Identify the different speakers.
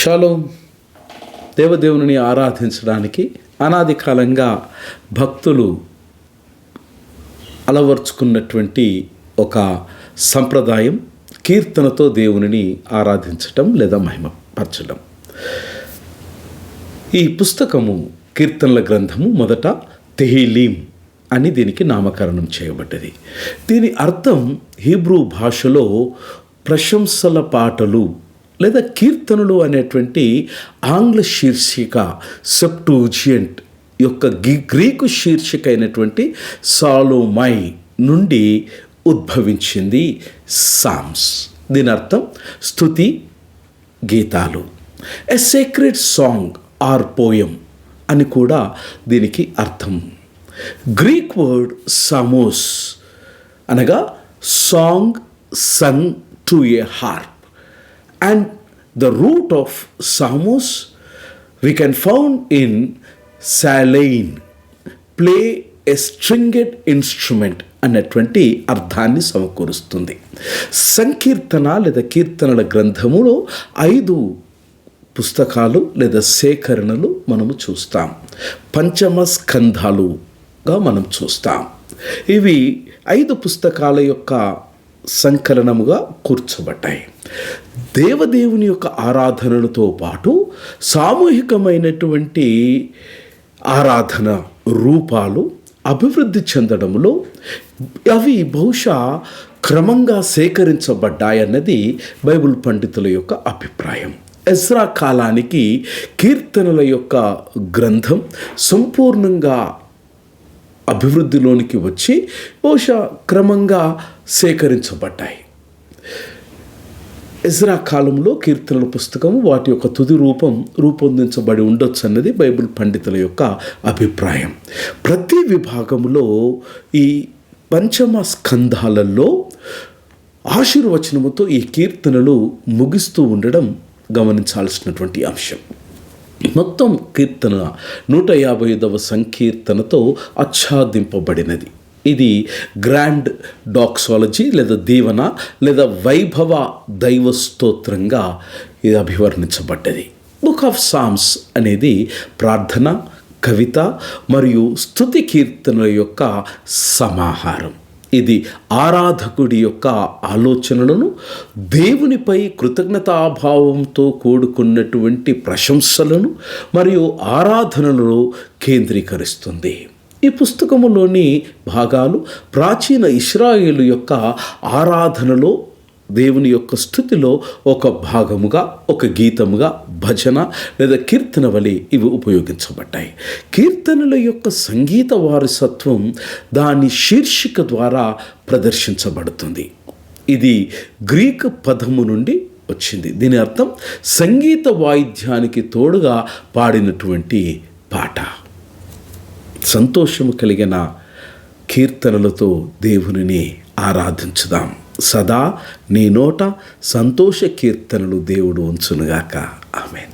Speaker 1: Shalom. దేవదేవుని ఆరాధించడానికి అనాది కాలంగా భక్తులు అలవర్చుకున్నటువంటి ఒక సంప్రదాయం కీర్తనతో దేవునిని ఆరాధించటం లేదా మహిమపరచడం. ఈ పుస్తకము కీర్తనల గ్రంథము మొదట తెహీలీం అని దీనికి నామకరణం చేయబడ్డది. దీని అర్థం హీబ్రూ భాషలో ప్రశంసల పాటలు లేదా కీర్తనలు అనేటువంటి ఆంగ్ల శీర్షిక సెప్టూజియంట్ యొక్క గ్రీకు శీర్షిక అయినటువంటి సాలోమై నుండి ఉద్భవించింది సామ్స్. దీని అర్థం స్తుతి గీతాలు, a sacred song or poem అని కూడా దీనికి అర్థం. గ్రీక్ వర్డ్ సామోస్ అనగా song sung to a harp, and the root of samos we can found in salein, play a stringed instrument అన్నటువంటి అర్థాన్ని సమకూరుస్తుంది. సంకీర్తన లేదా కీర్తనల గ్రంథములో 5 పుస్తకాలు లేదా సేకరణలు మనము చూస్తాం. పంచమ స్కంధాలుగా మనం చూస్తాం. ఇవి 5 పుస్తకాల యొక్క సంకలనముగా కూర్చోబడ్డాయి. దేవదేవుని యొక్క ఆరాధనలతో పాటు సామూహికమైనటువంటి ఆరాధన రూపాలు అభివృద్ధి చెందడంలో అవి బహుశా క్రమంగా సేకరించబడ్డాయన్నది బైబిల్ పండితుల యొక్క అభిప్రాయం. ఎజ్రా కాలానికి కీర్తనల యొక్క గ్రంథం సంపూర్ణంగా అభివృద్ధిలోనికి వచ్చి బహుశా క్రమంగా సేకరించబడ్డాయి. ఎజ్రా కాలంలో కీర్తనల పుస్తకం వాటి యొక్క తుది రూపొందించబడి ఉండొచ్చు అన్నది బైబిల్ పండితుల యొక్క అభిప్రాయం. ప్రతి విభాగంలో ఈ పంచమ స్కంధాలలో ఆశీర్వచనముతో ఈ కీర్తనలు ముగిస్తూ ఉండడం గమనించాల్సినటువంటి అంశం. మొత్తం కీర్తన 155వ సంకీర్తనతో ఆచ్ఛాదింపబడినది. ఇది గ్రాండ్ డాక్సాలజీ లేదా దీవెన లేదా వైభవ దైవ స్తోత్రంగా ఇది అభివర్ణించబడ్డది. బుక్ ఆఫ్ సామ్స్ అనేది ప్రార్థన, కవిత మరియు స్తుతి కీర్తనల యొక్క సమాహారం. ఇది ఆరాధకుడి యొక్క ఆలోచనలను దేవునిపై కృతజ్ఞతాభావంతో కూడుకున్నటువంటి ప్రశంసలను మరియు ఆరాధనలను కేంద్రీకరిస్తుంది. ఈ పుస్తకములోని భాగాలు ప్రాచీన ఇశ్రాయేలు యొక్క ఆరాధనలో దేవుని యొక్క స్థుతిలో ఒక భాగముగా, ఒక గీతముగా, భజన లేదా కీర్తన వలె ఇవి ఉపయోగించబడ్డాయి. కీర్తనల యొక్క సంగీత వారసత్వం దాని శీర్షిక ద్వారా ప్రదర్శించబడుతుంది. ఇది గ్రీకు పదము నుండి వచ్చింది. దీని అర్థం సంగీత వాయిద్యానికి తోడుగా పాడినటువంటి పాట. సంతోషము కలిగిన కీర్తనలతో దేవునిని ఆరాధించుదాం. సదా నీ నోట సంతోష కీర్తనలు దేవుడు ఉంచునుగాక. ఆమేన్.